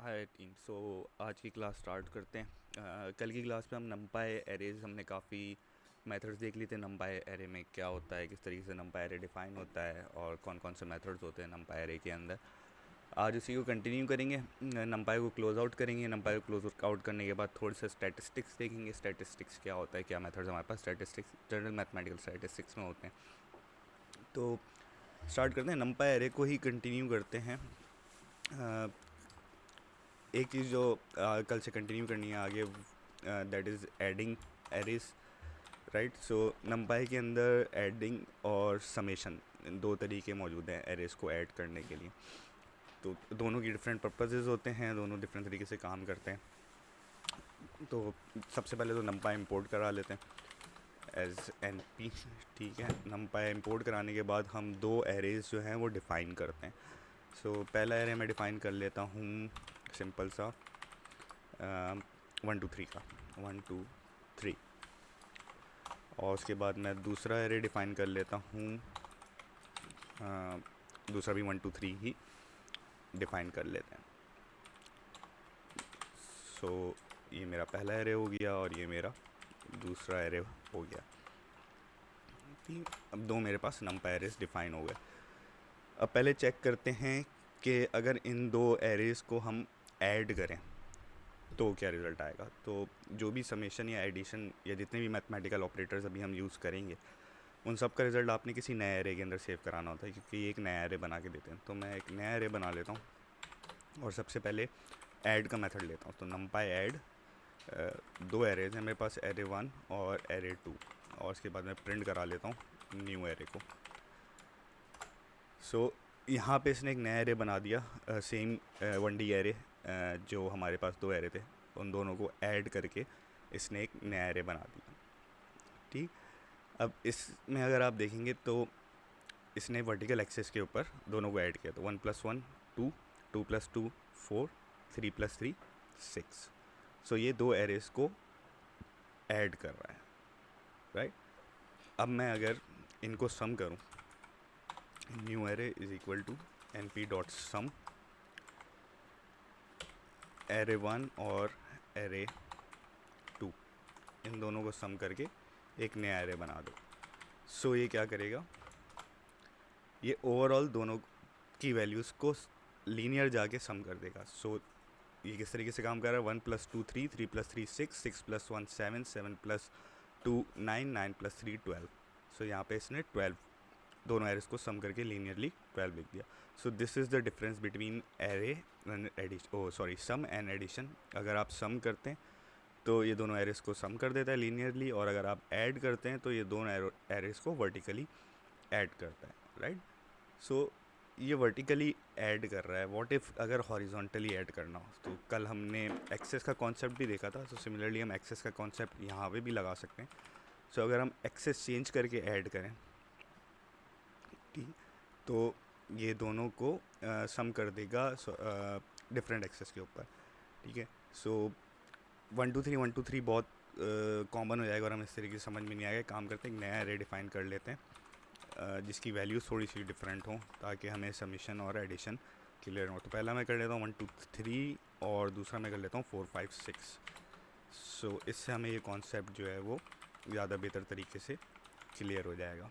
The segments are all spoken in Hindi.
हाय टीम। आज की क्लास स्टार्ट करते हैं। कल की क्लास में हम नंपाई एरेज हमने काफ़ी मेथड्स देख लिए थे। नंपाई एरे में क्या होता है, किस तरीके से नंपाई एरे डिफ़ाइन होता है और कौन कौन से मेथड्स होते हैं नंपाई एरे के अंदर। आज उसी को कंटिन्यू करेंगे। नंपाई को क्लोज आउट करेंगे। नंपाई को क्लोज आउट करने के बाद थोड़े से स्टैटिस्टिक्स देखेंगे। स्टैटिस्टिक्स क्या होता है, क्या मेथड्स हमारे पास स्टैटिस्टिक्स जनरल मैथमेटिकल स्टैटिस्टिक्स में होते हैं। तो स्टार्ट करते हैं, नंपाई एरे को ही कंटिन्यू करते हैं। एक चीज़ जो कल से कंटिन्यू करनी है आगे, that is adding arrays, right. सो नंपाई के अंदर एडिंग और समेशन दो तरीके मौजूद हैं एरेज को ऐड करने के लिए। तो दोनों की डिफरेंट पर्पसेस होते हैं, दोनों डिफरेंट तरीके से काम करते हैं। तो सबसे पहले तो नंपाई इंपोर्ट करा लेते हैं एज एन पी। ठीक है, नंपाई इंपोर्ट कराने के बाद हम दो एरेज जो हैं वो डिफ़ाइन करते हैं। सो पहला एरे मैं डिफ़ाइन कर लेता हूँ सिंपल सा 1 2 3 का, 1 2 3। और उसके बाद मैं दूसरा एरे डिफ़ाइन कर लेता हूँ, दूसरा भी 1 2 3 ही डिफ़ाइन कर लेते हैं। सो ये मेरा पहला एरे हो गया और ये मेरा दूसरा एरे हो गया। ठीक, अब दो मेरे पास नंपाई एरेज डिफ़ाइन हो गए। अब पहले चेक करते हैं कि अगर इन दो एरेज को हम ऐड करें तो क्या रिज़ल्ट आएगा। तो जो भी समेशन या एडिशन या जितने भी मैथमेटिकल ऑपरेटर्स अभी हम यूज़ करेंगे, उन सब का रिज़ल्ट आपने किसी नए एरे के अंदर सेव कराना होता है, क्योंकि एक नया एरे बना के देते हैं। तो मैं एक नया एरे बना लेता हूँ और सबसे पहले ऐड का मेथड लेता हूँ। तो नंपाई ऐड, दो एरेज हैं मेरे पास, एरे 1 और एरे 2, और उसके बाद मैं प्रिंट करा लेता हूँ न्यू एरे को। सो यहाँ पे इसने एक नया एरे बना दिया, सेम 1D एरे, जो हमारे पास दो एरे थे उन दोनों को ऐड करके इसने एक नया एरे बना दिया। ठीक, अब इसमें अगर आप देखेंगे तो इसने वर्टिकल एक्सेस के ऊपर दोनों को ऐड किया। तो 1 + 1 2, 2 + 2 4, 3 + 3 6। सो ये दो एरेज को ऐड कर रहा है, राइट। अब मैं अगर इनको सम करूं, new array is equal to np.sum array 1 और एरे 2, इन दोनों को सम करके एक नया एरे बना दो। सो ये क्या करेगा, ये ओवरऑल दोनों की वैल्यूज़ को लीनियर जाके सम कर देगा। सो ये किस तरीके से काम कर रहा है, 1 + 2 3, 3 + 3 6, 6 + 1 7, 7 + 2 9, 9 + 3 12। सो यहाँ पे इसने 12 दोनों एरेज को सम करके लीनियरली 12 लिख दिया। So this is the difference between array and addition, sum and addition. अगर आप सम करते हैं तो ये दोनों एरेज को सम कर देता है लीनियरली, और अगर आप ऐड करते हैं तो ये दोनों एरेज को वर्टिकली ऐड करता है, राइट। सो ये वर्टिकली ऐड कर रहा है। व्हाट इफ़ अगर हॉरिजॉन्टली ऐड करना हो, तो कल हमने एक्सेस का कॉन्सेप्ट भी देखा था। तो सिमिलरली हम एक्सेस का कॉन्सेप्ट यहाँ पे भी लगा सकते हैं। सो अगर हम एक्सेस चेंज करके ऐड करें, ठीक, तो ये दोनों को सम कर देगा डिफरेंट एक्सेस के ऊपर। ठीक है, सो 1 2 3 बहुत कॉमन हो जाएगा और हम इस तरीके से समझ में नहीं आएगा। काम करते हैं, एक नया एरे डिफाइन कर लेते हैं जिसकी वैल्यूज़ थोड़ी सी डिफरेंट हों, ताकि हमें समीशन और एडिशन क्लियर हो। तो पहला मैं कर लेता हूँ 1 2 3 और दूसरा मैं कर लेता हूँ 4 5 6। सो इससे हमें ये कॉन्सेप्ट जो है वो ज़्यादा बेहतर तरीके से क्लियर हो जाएगा।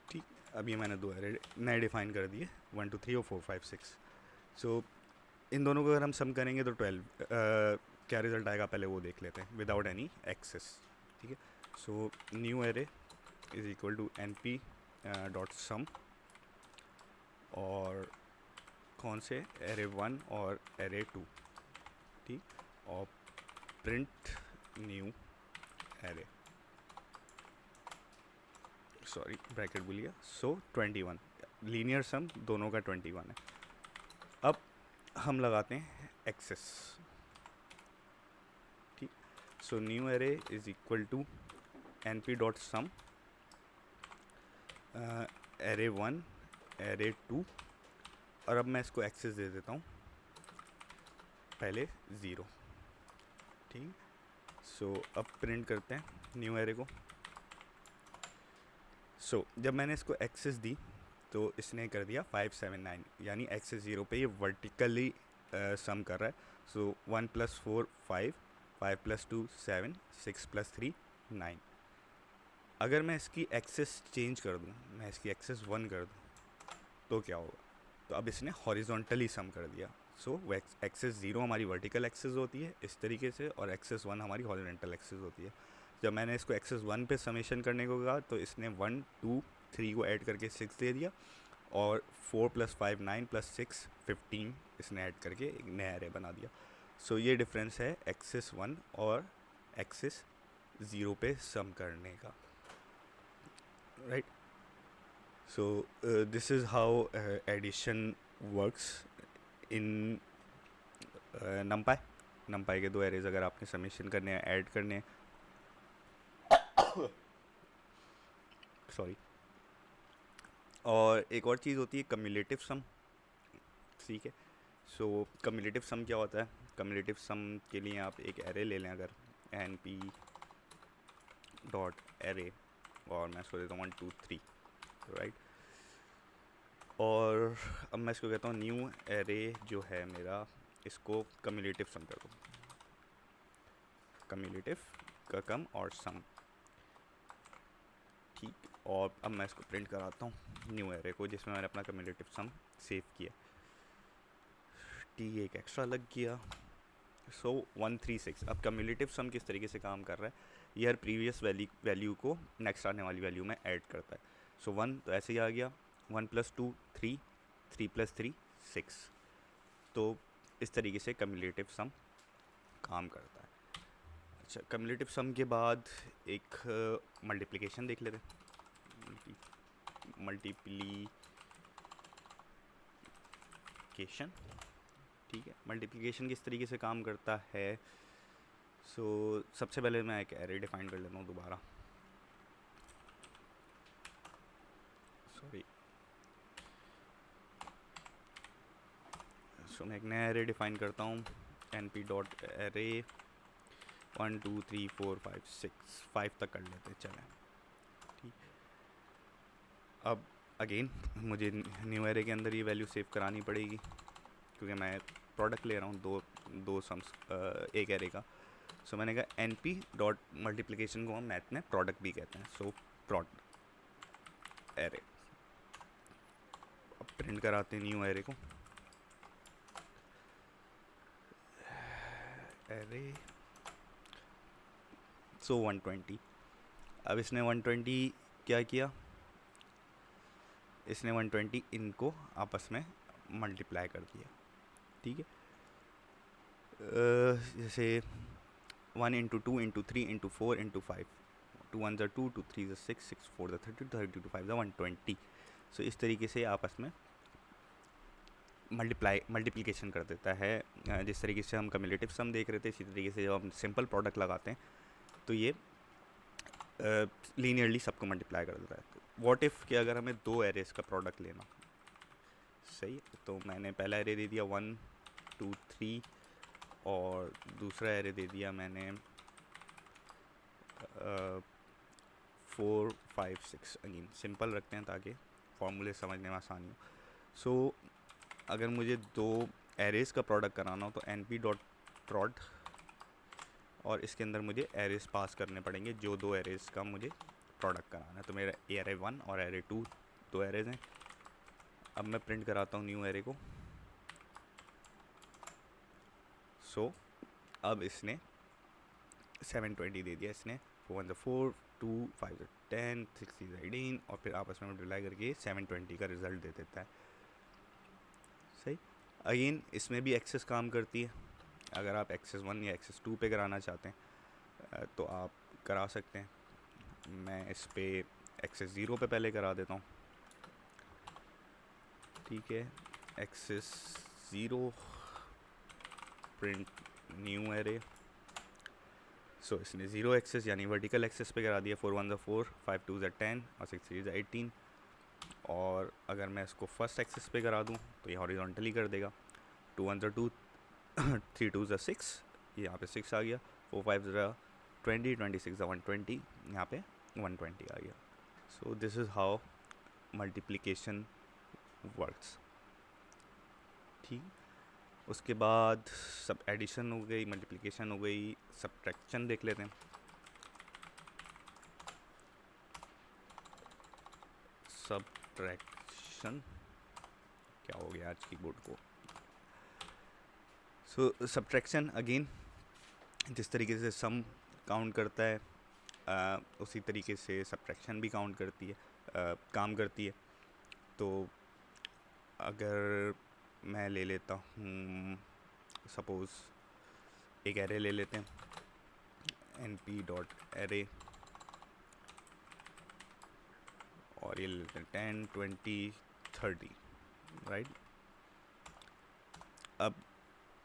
ठीक, अब ये मैंने दो एरे नए डिफ़ाइन कर दिए, 1 2 3 और 4 5 6। सो इन दोनों को अगर हम सम करेंगे तो 12 क्या रिज़ल्ट आएगा पहले वो देख लेते हैं, विदाउट एनी एक्सेस। ठीक है, so new array is equal to np.sum, और कौन से, एरे 1 और एरे 2। ठीक, और print new array, sorry bracket भूल गया। सो 21, लीनियर सम दोनों का 21 है। अब हम लगाते हैं एक्सेस। ठीक, so new array is equal to np.sum array 1 array 2, और अब मैं इसको एक्सेस दे देता हूँ पहले 0। ठीक, सो अब प्रिंट करते हैं न्यू एरे को। सो जब मैंने इसको एक्सेस दी तो इसने कर दिया 579, यानी एक्सेस 0 पे ये वर्टिकली सम कर रहा है. सो 1 + 4 5, 5 + 2 7, 6 + 3 9. अगर मैं इसकी एक्सेस चेंज कर दूँ, मैं इसकी एक्सेस 1 कर दूँ, तो क्या होगा? तो अब इसने हॉरिजॉन्टली सम कर दिया. सो एक्सेस 0 हमारी वर्टिकल एक्सेस होती है इस तरीके से, और एक्सेस 1 हमारी हॉरिजॉन्टल एक्सेस होती है. जब मैंने इसको एक्सेस 1 पे समेशन करने को कहा, तो इसने 1 2 3 को ऐड करके 6 दे दिया, और 4 + 5 9 + 6 15 इसने ऐड करके एक नया एरे बना दिया. सो ये डिफरेंस है एक्सेस 1 और एक्सेस 0 पे सम करने का, right. So this is how addition works in NumPy. NumPy के 2 एरेज अगर आपने समेशन करने हैं, ऐड करने हैं, सॉरी. और एक और चीज़ होती है कम्युलेटिव सम, ठीक है. सो कम्युलेटिव सम क्या होता है? कम्युलेटिव सम के लिए आप एक एरे ले लें, अगर np.array, और मैं इसको देता हूँ 1 2 3, राइट. और अब मैं इसको कहता हूँ न्यू एरे जो है मेरा, इसको कम्युलेटिव सम कर दो. कम्युलेटिव का कम और सम, ठीक. और अब मैं इसको प्रिंट कराता हूँ न्यू एरे को, जिसमें मैंने अपना कम्युलेटिव सम सेव किया. टी एक एक्स्ट्रा लग गया. सो 136. अब कम्युलेटिव सम किस तरीके से काम कर रहा है? ये हर प्रीवियस वैल्यू को नेक्स्ट आने वाली वैल्यू में ऐड करता है. सो 1 तो ऐसे ही आ गया, 1 + 2 3, 3 + 3 6. तो इस तरीके से कम्युलेटिव सम काम करता है. अच्छा, कम्युलेटिव सम के बाद एक मल्टीप्लिकेशन देख लेते हैं. मल्टीप्लिकेशन, ठीक है. मल्टीप्लिकेशन किस तरीके से काम करता है? सो सबसे पहले मैं एक एरे डिफाइन कर लेता हूँ दोबारा, सॉरी. सो मैं एक नया एरे डिफाइन करता हूँ, np.array 1 2 3 4 5 6, 5 तक कर लेते हैं, चलें, ठीक. अब अगेन मुझे न्यू एरे के अंदर ये वैल्यू सेव करानी पड़ेगी, क्योंकि मैं प्रोडक्ट ले रहा हूँ दो सम्स एक एरे का. सो मैंने कहा np.मल्टीप्लिकेशन को हम मैथ में प्रोडक्ट भी कहते हैं. So product array. अब प्रिंट कराते हैं न्यू एरे को, एरे. सो 120. अब इसने 120 क्या किया? इसने 120 इनको आपस में मल्टीप्लाई कर दिया, ठीक है. जैसे 1 × 2 × 3 × 4 × 5, 2 1 = 2, 2 3 = 6, 6 4 = 32, 32 2 5 = 120. सो इस तरीके से आपस में मल्टीप्लिकेशन कर देता है. जिस तरीके से हम कम्युलेटिव सम देख रहे थे, इसी तरीके से जब हम सिंपल प्रोडक्ट लगाते हैं तो ये लीनियरली सबको मल्टीप्लाई कर देता है. तो व्हाट इफ़ कि अगर हमें 2 एरेज का प्रोडक्ट लेना, सही. तो मैंने पहला एरे दे दिया 1 2 3, और दूसरा एरे दे दिया मैंने 4 5 6. अगेन सिंपल रखते हैं ताकि फॉर्मूले समझने में आसानी हो. सो अगर मुझे 2 एरेज का प्रोडक्ट कराना हो, तो np.prod, और इसके अंदर मुझे एरेज पास करने पड़ेंगे, जो 2 एरेज का मुझे प्रोडक्ट कराना है. तो मेरा एरे 1 और एरे 2 2 एरेज हैं. अब मैं प्रिंट कराता हूँ न्यू एरे को. सो अब इसने 720 दे दिया. इसने 4 1 = 4, 2 5 = 10, 6 3 = 18, और फिर आपस में मल्टीप्लाई करके 720 का रिज़ल्ट दे देता है, सही. अगेन इसमें भी एक्सेस काम करती है. अगर आप एक्सेस 1 या एक्सेस 2 पे कराना चाहते हैं तो आप करा सकते हैं. मैं इस पे एक्सेस 0 पे पहले करा देता हूँ, ठीक है. Access 0, print new array. So इसने 0 एक्सेस यानी वर्टिकल एक्सेस पे करा दिया. 4 1 = 4, 5 2 = 10, और 6 3 = 18. और अगर मैं इसको फर्स्ट एक्सेस पे करा दूँ तो ये हॉरिजॉन्टली कर देगा. 2 1 = 2, 3 2 = 6, यहाँ पे 6 आ गया. 4 5 = 20, 26 = 120, यहाँ पे 120 आ गया. सो this is how multiplication works. ठीक, उसके बाद सब एडिशन हो गई, मल्टीप्लिकेशन हो गई, सब्ट्रैक्शन देख लेते हैं। सब्ट्रैक्शन क्या हो गया आज कीबोर्ड को। सो सब्ट्रैक्शन अगेन जिस तरीके से सम काउंट करता है उसी तरीके से सब्ट्रैक्शन भी काउंट करती है, काम करती है। तो अगर मैं ले लेता हूँ सपोज़ एक एरे ले लेते हैं, np.array, और ये ले लेते हैं 10 20 30, राइट। अब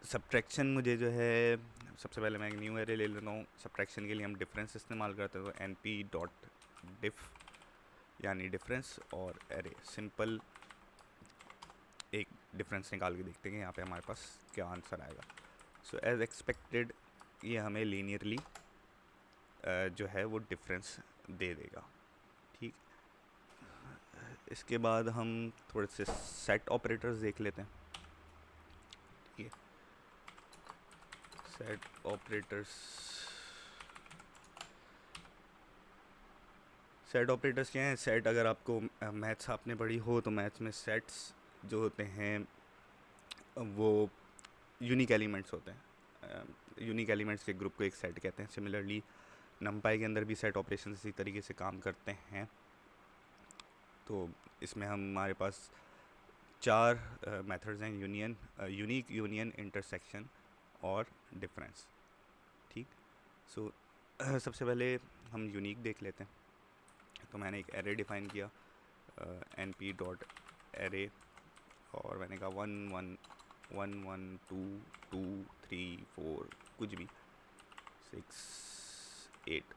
सब्ट्रैक्शन मुझे जो है, सबसे पहले मैं एक न्यू एरे ले लेता हूँ। सब्ट्रैक्शन के लिए हम डिफरेंस इस्तेमाल करते हैं, तो np.diff यानी डिफरेंस और एरे, सिंपल एक डिफरेंस निकाल के देखते हैं यहाँ पे हमारे पास क्या आंसर आएगा। सो एज एक्सपेक्टेड ये हमें लीनियरली जो है वो डिफरेंस दे देगा। ठीक, इसके बाद हम थोड़े से सेट ऑपरेटर्स देख लेते हैं। ठीक है, सेट ऑपरेटर्स, सेट ऑपरेटर्स क्या हैं? सेट, अगर आपको मैथ्स आपने पढ़ी हो तो मैथ्स में सेट्स जो होते हैं वो यूनिक एलिमेंट्स होते हैं। यूनिक एलिमेंट्स के ग्रुप को एक सेट कहते हैं। सिमिलरली नमपाई के अंदर भी सेट ऑपरेशन इसी तरीके से काम करते हैं। तो इसमें हमारे पास 4 मेथड्स हैं, यूनियन, यूनिक, यूनियन, इंटरसेक्शन और डिफरेंस। ठीक, सो सबसे पहले हम यूनिक देख लेते हैं। तो मैंने एक एरे डिफाइन किया, np.array, और मैंने कहा 1 1 1 1 2 2 3 4 कुछ भी 6 8,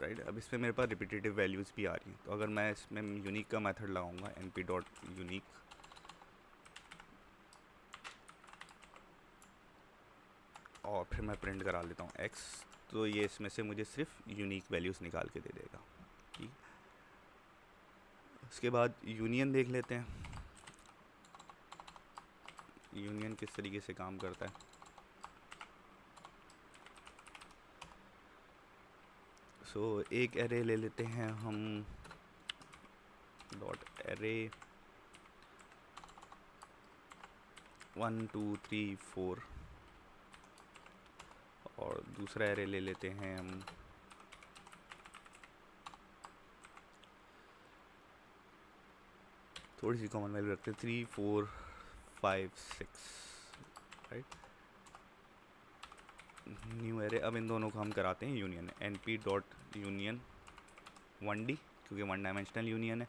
राइट। अब इसमें मेरे पास रिपीटेटिव वैल्यूज़ भी आ रही हैं। तो अगर मैं इसमें यूनिक का मेथड लगाऊंगा, np.unique, और फिर मैं प्रिंट करा लेता हूँ x, तो ये इसमें से मुझे सिर्फ यूनिक वैल्यूज़ निकाल के दे देगा। ठीक, उसके बाद यूनियन देख लेते हैं। यूनियन किस तरीके से काम करता है। सो एक एरे ले लेते हैं हम, डॉट एरे 1 2 3 4, और दूसरा एरे ले लेते हैं हम थोड़ी सी कॉमन वैल्यू रखते हैं 3 4 5 6, राइट। न्यू एरे, अब इन दोनों को हम कराते हैं यूनियन, np.union 1d, क्योंकि 1 डायमेंशनल यूनियन है।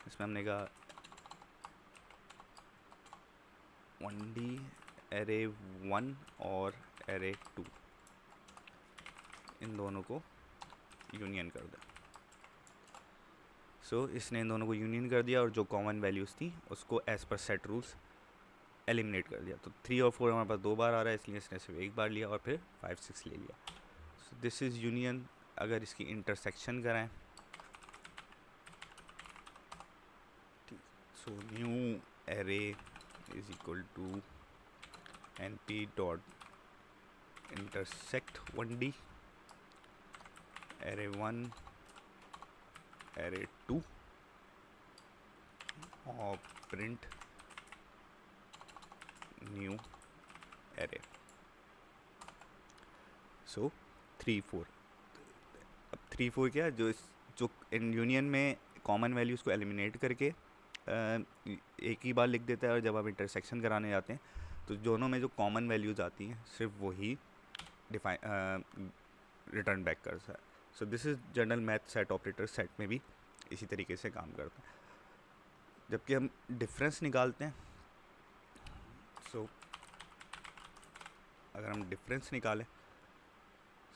इसमें हमने कहा 1d एरे 1 और एरे 2, इन दोनों को यूनियन कर दें। सो इसने इन दोनों को यूनियन कर दिया और जो कॉमन वैल्यूज़ थी उसको as per set rules eliminate कर दिया। तो 3 और 4 हमारे पास 2 बार आ रहा है, इसलिए इसने सिर्फ एक बार लिया और फिर 5 6 ले लिया। So this is union. अगर इसकी इंटरसेक्शन कराएं, so new array is equal to np.intersect 1d array 1 array 2 और प्रिंट न्यू एरे। सो 3 4, अब 3 4 क्या, जो इन यूनियन में कॉमन वैल्यूज़ को एलिमिनेट करके एक ही बार लिख देता है, और जब आप इंटरसेक्शन कराने जाते हैं तो दोनों में जो कॉमन वैल्यूज़ आती हैं सिर्फ वही रिटर्न बैक करता है। सो this is general math set operator. Set में भी इसी तरीके से काम करता है। जबकि हम डिफरेंस निकालते हैं, सो अगर हम डिफरेंस निकालें,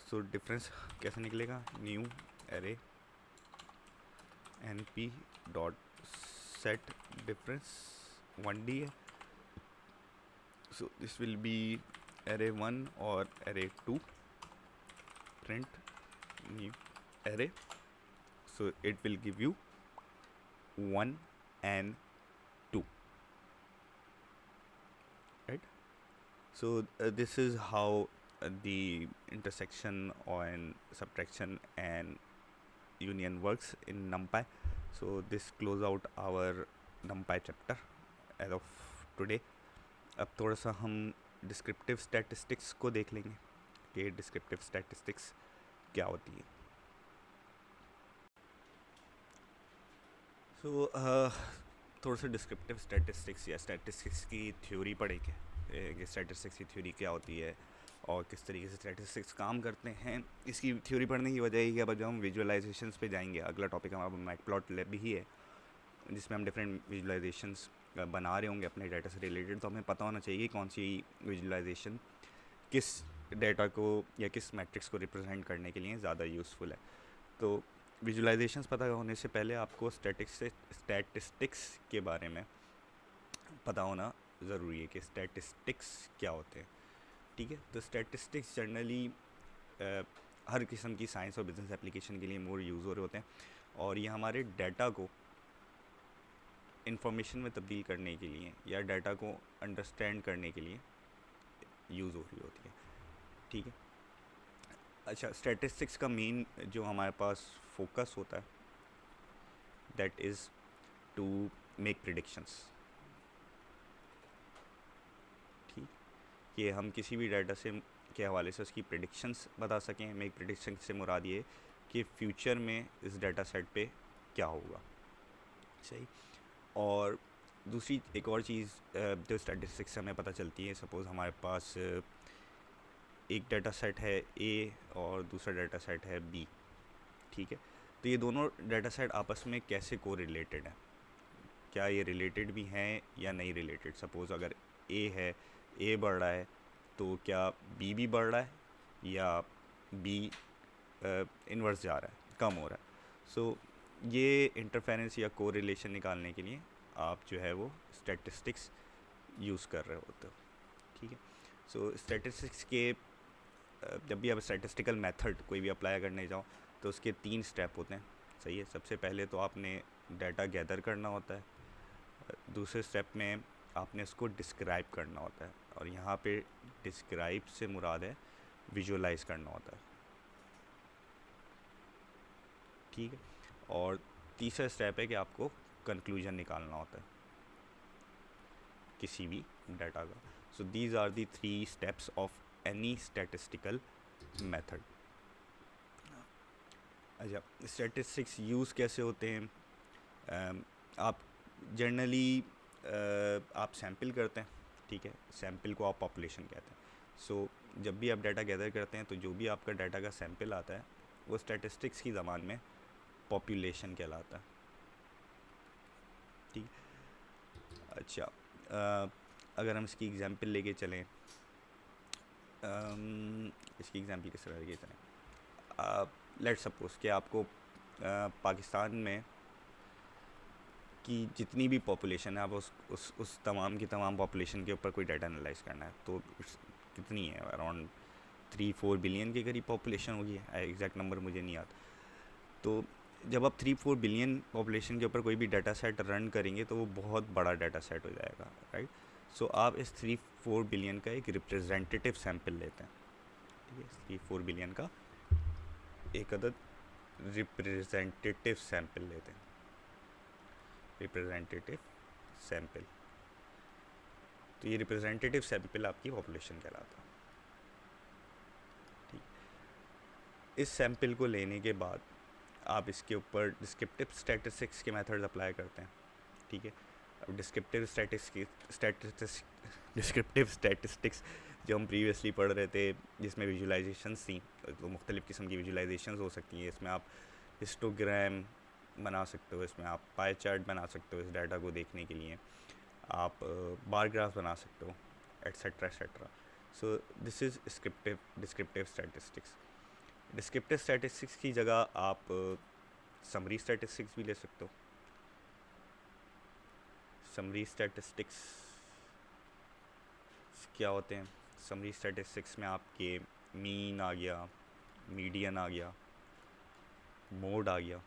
सो डिफरेंस कैसे निकलेगा, new array np.set difference 1d है। So this will be array 1 और array 2, print new array. So it will give you 1 and 2। So this is how the intersection and subtraction and union works in NumPy. So this close out our NumPy chapter as of today. अब थोड़ा सा हम डिस्क्रिप्टिव स्टैटिस्टिक्स को देख लेंगे कि डिस्क्रिप्टिव स्टैटिस्टिक्स क्या होती है. सो थोड़ा सा डिस्क्रिप्टिव स्टैटिस्टिक्स या स्टैटिस्टिक्स की थ्योरी पढ़ेंगे कि स्टैटिस्टिक्स की थ्योरी क्या होती है और किस तरीके से स्टैटिस्टिक्स काम करते हैं. इसकी थ्योरी पढ़ने की वजह ये कि अब जब हम विजुअलाइजेशंस पे जाएंगे, अगला टॉपिक हमारा मैटप्लॉटलिब ही है जिसमें हम डिफरेंट विजुअलाइजेशंस बना रहे होंगे अपने डाटा से रिलेटेड. तो हमें पता होना चाहिए कौन सी विजुअलाइजेशन किस डाटा को या किस मैट्रिक्स को रिप्रेजेंट करने के लिए ज़्यादा यूज़फुल है. तो विजुअलाइजेशंस पता होने से पहले आपको स्टैटिस्टिक्स के बारे में पता होना ज़रूरी है कि स्टैटिस्टिक्स क्या होते हैं. ठीक है, तो स्टैटिस्टिक्स जनरली हर किस्म की साइंस और बिजनेस एप्लीकेशन के लिए मोर यूज़ हो रहे होते हैं और ये हमारे डाटा को इंफॉर्मेशन में तब्दील करने के लिए या डाटा को अंडरस्टैंड करने के लिए यूज़ हो रही होती है. ठीक है. अच्छा, स्टैटिस्टिक्स का मेन जो हमारे पास फोकस होता है that is to make predictions. ठीक, कि हम किसी भी डाटा से के हवाले से उसकी प्रिडिक्शंस बता सकें. मेक प्रिडिक्शन से मुराद ये कि फ्यूचर में इस डाटा सेट पे क्या होगा. सही. और दूसरी एक और चीज़ जो स्टैटिस्टिक्स से हमें पता चलती है, सपोज़ हमारे पास एक डाटा सेट है ए और दूसरा डाटा सेट है बी. ठीक है, तो ये दोनों डाटा सेट आपस में कैसे को रिलेटेड हैं, क्या ये रिलेटेड भी हैं या नहीं रिलेटेड. सपोज़ अगर ए है, ए बढ़ रहा है तो क्या बी भी बढ़ रहा है या बी इन्वर्स जा रहा है, कम हो रहा है. सो ये इंटरफेरेंस या को रिलेशन निकालने के लिए आप जो है वो स्टैटिस्टिक्स यूज़ कर रहे होते हो. ठीक है. सो स्टैटिस्टिक्स के जब भी आप स्टैटिस्टिकल मेथड कोई भी अप्लाई करने जाओ तो उसके 3 स्टेप होते हैं. सही है. सबसे पहले तो आपने डाटा गैदर करना होता है. दूसरे स्टेप में आपने उसको डिस्क्राइब करना होता है और यहाँ पे डिस्क्राइब से मुराद है विजुअलाइज करना होता है. ठीक है. और तीसरा स्टेप है कि आपको कंक्लूजन निकालना होता है किसी भी डाटा का. So these are the 3 steps of any statistical method. अच्छा, स्टैटिस्टिक्स यूज़ कैसे होते हैं. आप जनरली आप सैम्पल करते हैं. ठीक है, सैम्पल को आप पॉपुलेशन कहते हैं. सो जब भी आप डाटा गैदर करते हैं तो जो भी आपका डाटा का सैम्पल आता है वो स्टैटिस्टिक्स की ज़बान में पॉपुलेशन कहलाता है. ठीक. अच्छा, अगर हम इसकी एग्जांपल लेके चलें, इसकी एग्जांपल किस तरह लेके चलें. लेट्स सपोज कि आपको पाकिस्तान में की जितनी भी पॉपुलेशन है, आप उस तमाम की तमाम पॉपुलेशन के ऊपर कोई डाटा एनालाइज करना है. तो कितनी है, अराउंड 3-4 बिलियन के करीब पॉपुलेशन होगी. एग्जैक्ट नंबर मुझे नहीं याद. तो जब आप 3-4 बिलियन पॉपुलेशन के ऊपर कोई भी डाटा सेट रन करेंगे तो वो बहुत बड़ा डाटा सेट हो जाएगा. राइट. सो आप इस 3-4 बिलियन का एक रिप्रेजेंटेटिव सैम्पल लेते हैं. ठीक है, 3-4 बिलियन का एक अदद रिप्रेजेंटेटिव सैम्पल लेते हैं. Representative sample. तो ये रिप्रेजेंटेटिव सैम्पल आपकी पॉपुलेशन कहलाता है. ठीक. इस सैम्पल को लेने के बाद आप इसके ऊपर डिस्क्रिप्टिव स्टैटिस्टिक्स के मेथड्स अप्लाई करते हैं. ठीक है. अब डिस्क्रिप्टिव स्टैटिस्टिक्स जो हम प्रीवियसली पढ़ रहे थे जिसमें विजुअलाइजेशंस थी, तो मुख्तलिफ़ किस्म की विजुअलाइजेशंस हो सकती हैं. इसमें आप हिस्टोग्राम बना सकते हो, इसमें आप पाई चार्ट बना सकते हो इस डाटा को देखने के लिए, आप बार ग्राफ बना सकते हो, etcetera etcetera. So this is descriptive statistics. Descriptive statistics की जगह आप समरी स्टैटिस्टिक्स भी ले सकते हो. समरी स्टैटिस्टिक्स क्या होते हैं. समरी स्टैटिस्टिक्स में आपके मीन आ गया, मीडियन आ गया, मोड आ गया.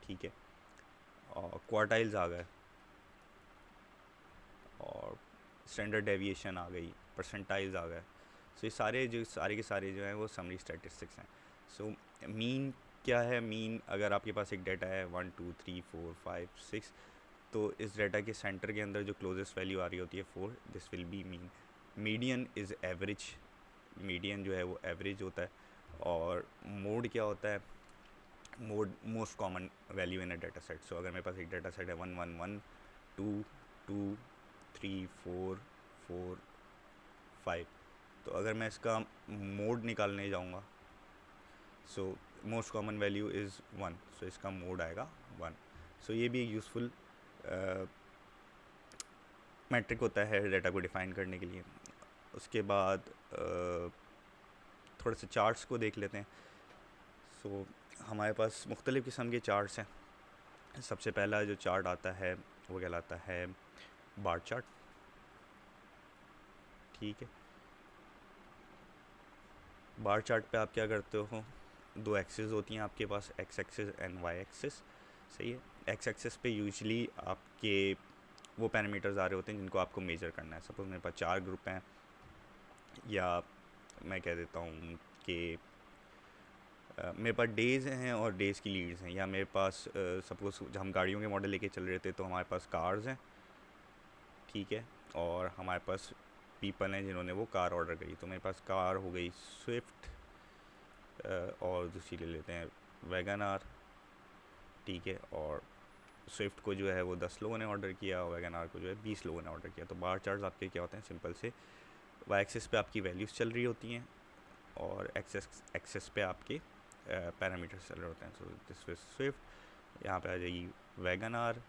ठीक है. और क्वार्टाइल्स आ गए और स्टैंडर्ड डेविएशन आ गई. परसेंटाइज आ गए। सो ये सारे के सारे जो हैं वो समरी स्टैटिस्टिक्स हैं। सो मीन क्या है? मीन, अगर आपके पास एक डाटा है 1 2 3 4 5 6, तो इस डाटा के सेंटर के अंदर जो क्लोजेस्ट वैल्यू आ रही होती है 4, this will be mean. Median is average, median जो है वो एवरेज होता है। और मोड क्या होता है? Mode most common value in a data set. So अगर मेरे पास एक डाटा सेट है 1 1 1 2 2 3 4 4 5, तो अगर मैं इसका मोड निकालने जाऊंगा, so most common value is 1, सो इसका मोड आएगा 1। सो ये भी एक यूज़फुल मैट्रिक होता है डाटा को डिफ़ाइन करने के लिए। उसके बाद थोड़े से चार्ट्स को देख लेते हैं। सो हमारे पास मुख्तलिफ़ किस्म के चार्ट्स हैं। सबसे पहला जो चार्ट आता है वो कहलाता है बार चार्ट। ठीक है, बार चार्ट पे आप क्या करते हो? दो एक्सिस होती हैं आपके पास, X axis and Y axis. सही है। एक्स एक्सिस पे यूजली आपके वो पैरामीटर्स आ रहे होते हैं जिनको आपको मेजर करना है। सपोज मेरे पास 4 ग्रुप हैं, या मैं कह देता हूँ कि मेरे पास डेज़ हैं और डेज़ की लीड्स हैं। या मेरे पास सपोज़ जब हम गाड़ियों के मॉडल लेके चल रहे थे तो हमारे पास कार्स हैं, ठीक है, और हमारे पास पीपल हैं जिन्होंने वो कार ऑर्डर करी। तो मेरे पास कार हो गई स्विफ्ट, और दूसरी ले लेते हैं वैगन आर, ठीक है। और स्विफ्ट को जो है वो 10 लोगों ने ऑर्डर किया, और वैगन आर को जो है 20 लोगों ने ऑर्डर किया। तो बार चार्ट्स आपके क्या होते हैं? सिंपल से वाई एक्सिस पे आपकी वैल्यूज़ चल रही होती हैं, और एक्सेस पे आपके पैरामीटर्स चल रहे होते हैं। सो दिस इज स्विफ्ट, यहाँ पे आ जाएगी वैगन आर।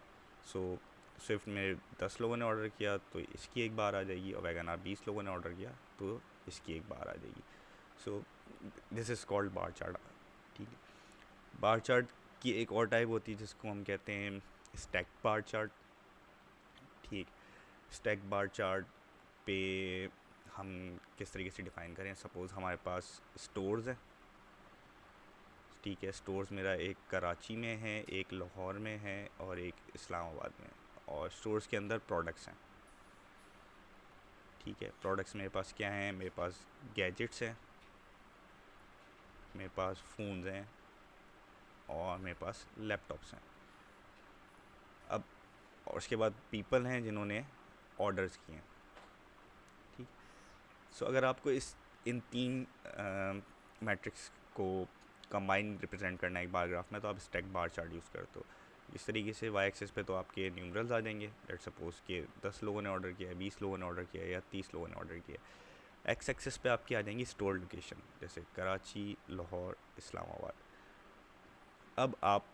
सो स्विफ्ट में 10 लोगों ने ऑर्डर किया तो इसकी एक बार आ जाएगी, और वैगन आर 20 लोगों ने ऑर्डर किया तो इसकी एक बार आ जाएगी। सो this is called bar chart. ठीक है। बार चार्ट की एक और टाइप होती है जिसको हम कहते हैं स्टैक बार चार्ट। ठीक, स्टैक बार चार्ट पे हम किस तरीके से डिफ़ाइन करें? सपोज़ हमारे पास स्टोर्स हैं, ठीक है। स्टोर्स मेरा एक कराची में है, एक लाहौर में है, और एक इस्लामाबाद में। और स्टोर्स के अंदर प्रोडक्ट्स हैं, ठीक है। प्रोडक्ट्स मेरे पास क्या हैं? मेरे पास गैजेट्स हैं, मेरे पास फ़ोन्स हैं, और मेरे पास लैपटॉप्स हैं। अब और उसके बाद पीपल हैं जिन्होंने ऑर्डर्स किए हैं, ठीक। सो अगर आपको इन तीन मैट्रिक्स को कंबाइन रिप्रेजेंट करना है एक बार ग्राफ में, तो आप स्टैक बार चार्ट यूज़ करते हो। इस तरीके से वाई एक्सिस पे तो आपके न्यूमरल्स आ जाएंगे, लेट्स सपोज कि 10 लोगों ने ऑर्डर किया है, 20 लोगों ने ऑर्डर किया है, या 30 लोगों ने ऑर्डर किया है। एक्स एक्सिस पे आपकी आ जाएंगी स्टोर लोकेशन, जैसे कराची, लाहौर, इस्लामाबाद। अब आप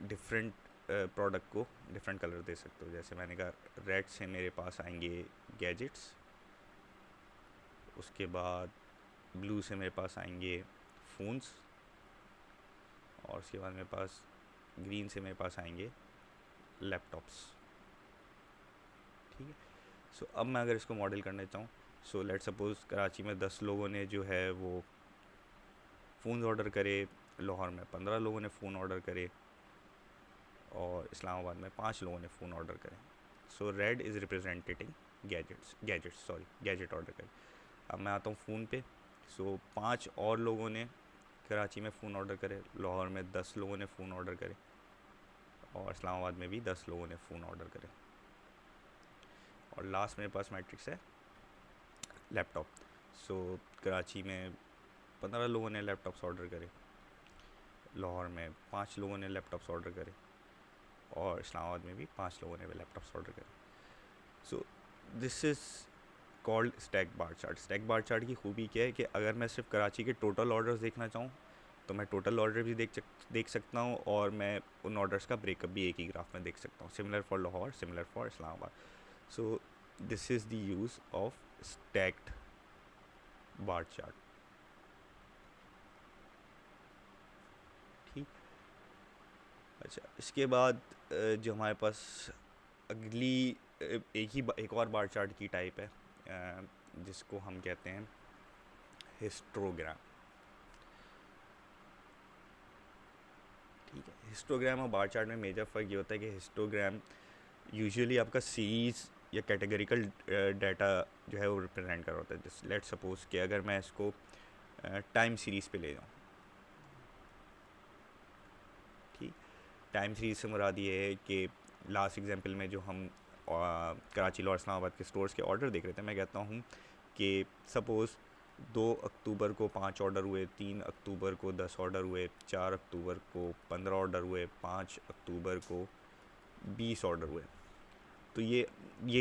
डिफरेंट प्रोडक्ट को डिफरेंट कलर दे सकते हो। जैसे मैंने कहा, रेड से मेरे पास आएंगे गैजेट्स, उसके बाद ब्लू से मेरे पास आएंगे फ़ोन्स, और उसके बाद मेरे पास ग्रीन से मेरे पास आएंगे लैपटॉप्स, ठीक है। सो अब मैं अगर इसको मॉडल करना चाहूँ, सो लेट सपोज़ कराची में 10 लोगों ने जो है वो फ़ोन ऑर्डर करे, लाहौर में 15 लोगों ने फ़ोन ऑर्डर करे, और इस्लामाबाद में 5 लोगों ने फ़ोन ऑर्डर करे। So red is representing gadget order करे। अब मैं आता हूँ फ़ोन पे। सो 5 और लोगों ने कराची में फ़ोन ऑर्डर करे, लाहौर में 10 लोगों ने फ़ोन ऑर्डर करे, और इस्लामाबाद में भी 10 लोगों ने फ़ोन ऑर्डर करे। और लास्ट मेरे पास मैट्रिक्स है लैपटॉप। सो कराची में 15 लोगों ने लैपटॉप्स ऑर्डर करे, लाहौर में 5 लोगों ने लैपटॉप्स ऑर्डर करे, और इस्लामाबाद में भी 5 लोगों ने लैपटॉप्स ऑर्डर करे। सो this is called stack bar chart. Stack bar chart की खूबी क्या है कि अगर मैं सिर्फ कराची के टोटल ऑर्डर्स देखना चाहूँ तो मैं टोटल ऑर्डर भी देख सकता हूँ, और मैं उन ऑर्डर्स का ब्रेकअप भी एक ही ग्राफ में देख सकता हूँ। Similar for Lahore, similar for Islamabad. So this is the use of stacked bar chart, ठीक। अच्छा, इसके बाद जो हमारे पास अगली एक और बार चार्ट की टाइप है, जिसको हम कहते हैं हिस्टोग्राम, ठीक है। हिस्टोग्राम और बार चार्ट में मेजर फ़र्क ये होता है कि हिस्टोग्राम यूजुअली आपका सीरीज़ या कैटेगरिकल डाटा जो है वो रिप्रेजेंट कर रहा होता है। जस्ट लेट सपोज कि अगर मैं इसको टाइम सीरीज़ पे ले जाऊँ, ठीक, टाइम सीरीज़ से मुराद ये है कि लास्ट एग्जांपल में जो हम कराची और इस्लामाबाद के स्टोर्स के ऑर्डर देख रहे थे, मैं कहता हूँ कि सपोज़ 2 अक्टूबर को 5 ऑर्डर हुए, 3 अक्टूबर को 10 ऑर्डर हुए, 4 अक्टूबर को 15 ऑर्डर हुए, 5 अक्टूबर को 20 ऑर्डर हुए। तो ये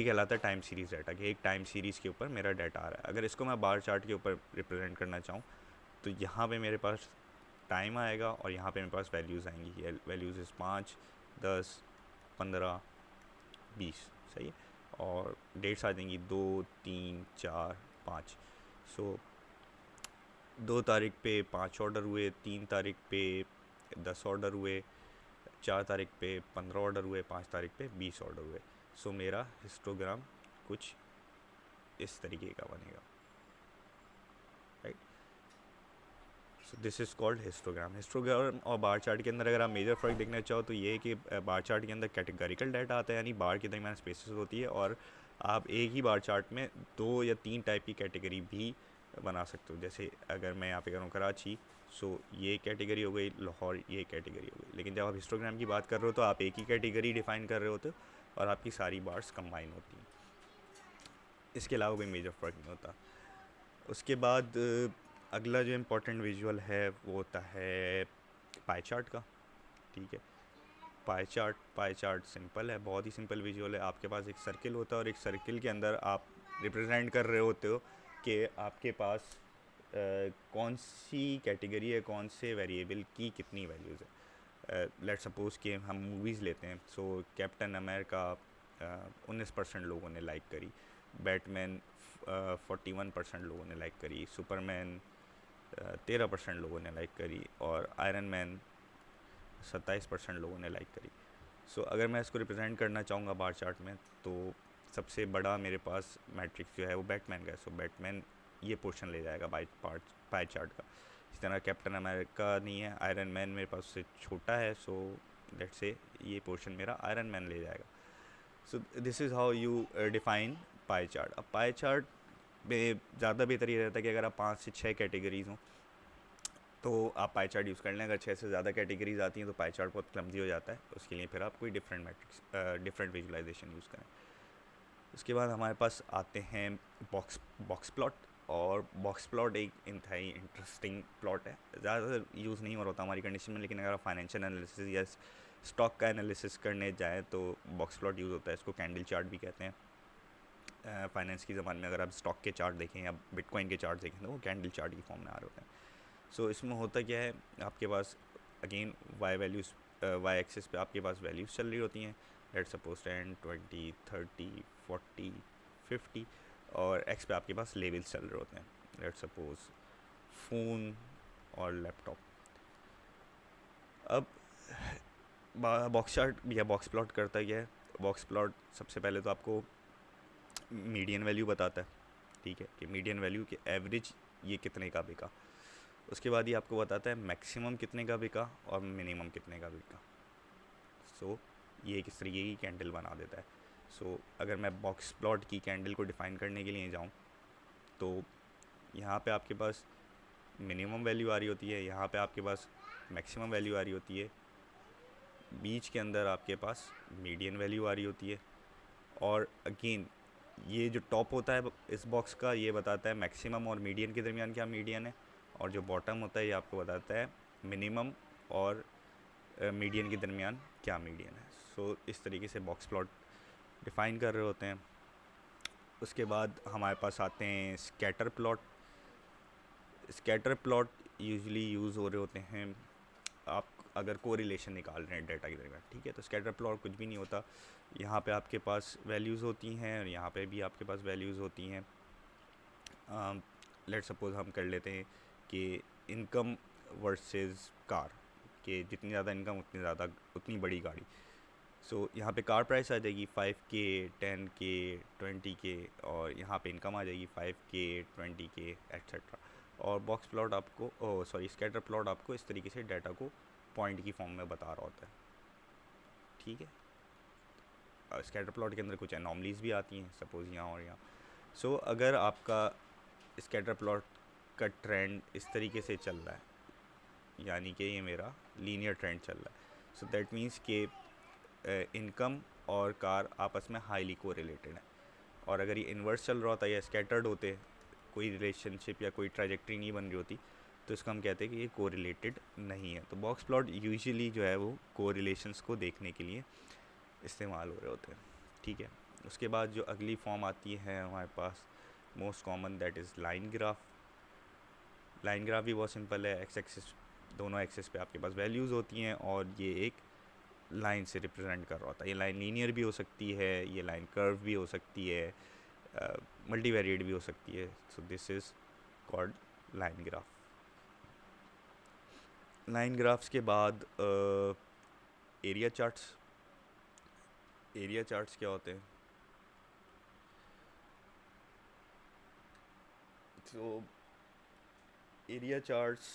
कहलाता है टाइम सीरीज़ डाटा, कि एक टाइम सीरीज़ के ऊपर मेरा डाटा आ रहा है। अगर इसको मैं बार चार्ट के ऊपर रिप्रेजेंट करना चाहूँ तो यहाँ पे मेरे पास टाइम आएगा और यहाँ पे मेरे पास वैल्यूज़ आएंगी। ये वैल्यूज़ इस 5, 10, 15, 20, सही है। और डेट्स आ जाएंगी 2, 3, 4, 5। सो 2 तारीख पे 5 ऑर्डर हुए, 3 तारीख पे 10 ऑर्डर हुए, 4 तारीख पे 15 ऑर्डर हुए, 5 तारीख पे 20 ऑर्डर हुए। सो मेरा हिस्टोग्राम कुछ इस तरीके का बनेगा, right. So this is called histogram. Histogram और बार चार्ट के अंदर अगर आप मेजर फ़र्क देखना चाहो तो ये है कि बार चार्ट के अंदर कैटेगरिकल डाटा आता है, यानी बार के दरमियान स्पेसेस होती है, और आप एक ही बार चार्ट में 2 या 3 टाइप की कैटेगरी भी बना सकते हो। जैसे अगर मैं यहाँ पे करूँ कराची, सो ये कैटेगरी हो गई, लाहौर ये कैटेगरी हो गई। लेकिन जब आप हिस्टोग्राम की बात कर रहे हो तो आप एक ही कैटेगरी डिफ़ाइन कर रहे होते हो और आपकी सारी बार्स कंबाइन होती हैं। इसके अलावा कोई मेजर फ़र्क नहीं होता। उसके बाद अगला जो इम्पोर्टेंट विजुअल है वो होता है पाई चार्ट का, ठीक है। पाई चार्ट सिंपल है, बहुत ही सिंपल विजुअल है। आपके पास एक सर्किल होता है और एक सर्किल के अंदर आप रिप्रेजेंट कर रहे होते हो कि आपके पास कौन सी कैटेगरी है, कौन से वेरिएबल की कितनी वैल्यूज़ है। लेट सपोज़ कि हम मूवीज़ लेते हैं। सो कैप्टन अमेरिका 19% लोगों ने लाइक करी, बैटमैन 41% लोगों ने लाइक करी, सुपरमैन 13% लोगों ने लाइक करी, और आयरन मैन 27% लोगों ने लाइक करी। सो अगर मैं इसको रिप्रेजेंट करना चाहूँगा बार चार्ट में तो सबसे बड़ा मेरे पास मैट्रिक्स जो है वो बैटमैन का है। सो बैटमैन ये पोर्शन ले जाएगा पाई चार्ट का। इस तरह कैप्टन अमेरिका नहीं है, आयरन मैन मेरे पास से छोटा है, सो लेट्स से ये पोर्शन मेरा आयरन मैन ले जाएगा। सो this is how you define pie chart. अब पाई चार्ट में ज़्यादा बेहतर ये रहता है कि अगर आप 5 से 6 कैटेगरीज़ हों तो आप पाई चार्ट यूज़ कर लें। अगर 6 से ज़्यादा कैटेगरीज आती हैं तो पाई चार्ट बहुत क्लमजी हो जाता है, उसके लिए फिर आप कोई different matrix different visualization use करें। उसके बाद हमारे पास आते हैं बॉक्स प्लॉट। और बॉक्स प्लॉट एक इंतहाई इंटरेस्टिंग प्लॉट है, ज़्यादातर यूज़ नहीं हो रहा था हमारी कंडीशन में, लेकिन अगर आप फाइनेंशियल एनालिसिस या स्टॉक का एनालिसिस करने जाएँ तो बॉक्स प्लॉट यूज़ होता है। इसको कैंडल चार्ट भी कहते हैं। फाइनेंस की ज़बान में अगर आप स्टॉक के चार्ट देखें या बिटकॉइन के चार्ट देखें तो वो कैंडल चार्ट की फॉर्म में आ रहे होते हैं। सो इसमें होता क्या है, आपके पास अगेन वाई एक्सिस पे आपके पास वैल्यूज़ चल रही होती हैं। लेट सपोज 10, 20, 30, 40, 50, और एक्स पे आपके पास लेवल्स चल रहे होते हैं। लेट सपोज फ़ोन और लैपटॉप। अब बॉक्स चार्ट या बॉक्स प्लॉट करता क्या है, बॉक्स प्लॉट सबसे पहले तो आपको मीडियन वैल्यू बताता है, ठीक है, कि मीडियन वैल्यू के एवरेज ये कितने का बिका। उसके बाद ये आपको बताता है मैक्सिमम कितने का बिका और मिनिमम कितने का बिका। सो ये किस तरीके की कैंडल बना देता है। सो अगर मैं बॉक्स प्लॉट की कैंडल को डिफ़ाइन करने के लिए जाऊँ तो यहाँ पे आपके पास मिनिमम वैल्यू आ रही होती है, यहाँ पे आपके पास मैक्सिमम वैल्यू आ रही होती है, बीच के अंदर आपके पास मीडियन वैल्यू आ रही होती है, और अगेन ये जो टॉप होता है इस बॉक्स का ये बताता है मैक्सिमम और मीडियन के दरमियान क्या मीडियन है, और जो बॉटम होता है ये आपको बताता है मिनिमम और मीडियन के दरमियान क्या मीडियन है। सो इस तरीके से बॉक्स प्लॉट डिफ़ाइन कर रहे होते हैं। उसके बाद हमारे पास आते हैं scatter plot. Scatter plot usually use हो रहे होते हैं आप अगर कोरिलेशन निकाल रहे हैं डाटा के दरमियान, ठीक है। तो स्कैटर प्लॉट कुछ भी नहीं होता, यहाँ पे आपके पास वैल्यूज़ होती हैं और यहाँ पे भी आपके पास वैल्यूज़ होती हैं। लेट सपोज हम कर लेते हैं कि इनकम वर्सेस कार, कि जितनी ज़्यादा इनकम उतनी बड़ी गाड़ी। सो यहाँ पे कार प्राइस आ जाएगी 5K, 10K, 20K, और यहाँ पे इनकम आ जाएगी 5K, 20K एट्सेट्रा। और बॉक्स प्लॉट आपको स्कैटर प्लॉट आपको इस तरीके से डाटा को पॉइंट की फॉर्म में बता रहा होता है, ठीक है। स्कैटर प्लॉट के अंदर कुछ एनॉमलीज भी आती हैं, सपोज़ यहाँ और यहाँ। सो अगर आपका स्कैटर प्लॉट का ट्रेंड इस तरीके से चल रहा है, यानी कि ये मेरा लीनियर ट्रेंड चल रहा है, सो दैट मीन्स कि इनकम और कार आपस में हाईली कोरिलेटेड है। और अगर ये इन्वर्स चल रहा होता या स्कैटर्ड होते, कोई रिलेशनशिप या कोई ट्रैजेक्टरी नहीं बन रही होती, तो इसको हम कहते हैं कि ये कोरिलेटेड नहीं है। तो बॉक्स प्लॉट यूजुअली जो है वो कोरिलेशंस को देखने के लिए इस्तेमाल हो रहे होते हैं, ठीक है। उसके बाद जो अगली फॉर्म आती है हमारे पास most common, that is line graph. Line graph भी बहुत सिंपल है, एक्स एक्सिस, दोनों एक्सिस पे आपके पास वैल्यूज़ होती हैं और ये एक लाइन से रिप्रेजेंट कर रहा होता है। ये लाइन लीनियर भी हो सकती है, ये लाइन कर्व भी हो सकती है, मल्टीवेरिएट भी हो सकती है। सो this is called line graph. Line graphs के बाद एरिया चार्ट्स। एरिया चार्ट्स क्या होते हैं? तो एरिया चार्ट्स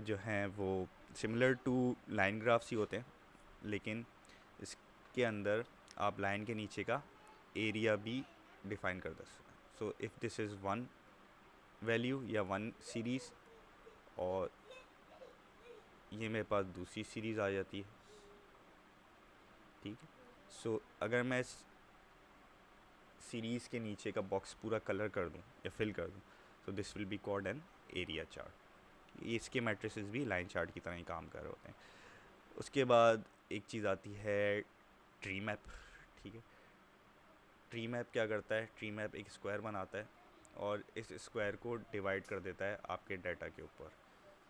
जो हैं वो सिमिलर टू लाइन ग्राफ्स ही होते हैं, लेकिन इसके अंदर आप लाइन के नीचे का एरिया भी डिफाइन कर दो। So if this is one value या वन सीरीज़ और ये मेरे पास दूसरी सीरीज़ आ जाती है, ठीक है। सो अगर मैं इस सीरीज़ के नीचे का बॉक्स पूरा कलर कर दूं या फिल कर दूं, तो this will be called an area chart. इसके मैट्रिसेस भी लाइन चार्ट की तरह ही काम कर रहे होते हैं। उसके बाद एक चीज़ आती है ट्री मैप, ठीक है। ट्री मैप क्या करता है? ट्री मैप एक स्क्वायर बनाता है और इस स्क्वायर को डिवाइड कर देता है आपके डाटा के ऊपर।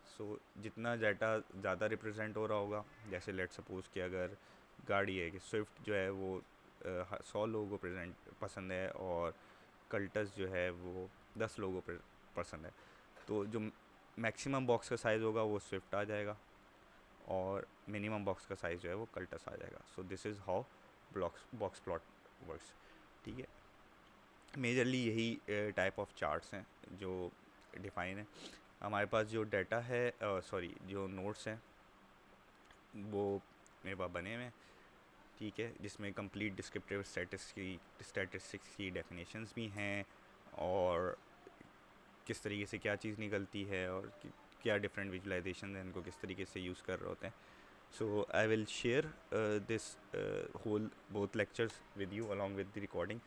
सो जितना डाटा ज़्यादा रिप्रेजेंट हो रहा होगा, जैसे लेट सपोज़ कि अगर गाड़ी है कि स्विफ्ट जो है वो 100 लोगों को प्रेजेंट पसंद है और कल्टस जो है वो 10 लोगों को पसंद है, तो जो मैक्सिमम बॉक्स का साइज़ होगा वो स्विफ्ट आ जाएगा और मिनिमम बॉक्स का साइज़ जो है वो कल्टस आ जाएगा। सो this is how box plot works, ठीक है। मेजरली यही टाइप ऑफ चार्ट्स हैं जो डिफाइन है। हमारे पास जो डाटा है, जो नोट्स हैं वो मेरे पास बने हुए हैं, ठीक है, जिसमें कंप्लीट डिस्क्रिप्टिव स्टैटिस्टिक्स की डेफिनेशंस भी हैं और किस तरीके से क्या चीज़ निकलती है और क्या डिफरेंट विजुलाइजेशन हैं, इनको किस तरीके से यूज़ कर रहे होते हैं। So I will share this whole both lectures with you along with the recording.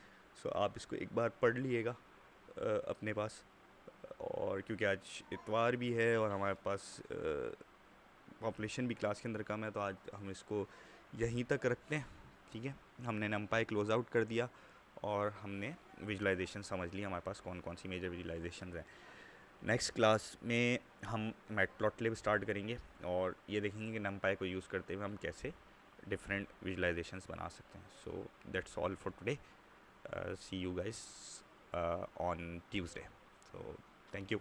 So आप इसको एक बार पढ़ लीजिएगा अपने पास, और क्योंकि आज इतवार भी है और हमारे पास पॉपुलेशन भी क्लास के अंदर कम है, तो आज हम इसको यहीं तक रखते हैं, ठीक है। हमने नंपाई क्लोज आउट कर दिया और हमने विजुलाइजेशन समझ लिया हमारे पास कौन कौन सी मेजर विजुलाइजेशन हैं। नेक्स्ट क्लास में हम मैटप्लॉटलिब स्टार्ट करेंगे और ये देखेंगे कि नंपाई को यूज़ करते हुए हम कैसे डिफरेंट विजुलाइजेशंस बना सकते हैं। So that's all for today. See you guys on Tuesday. So thank you.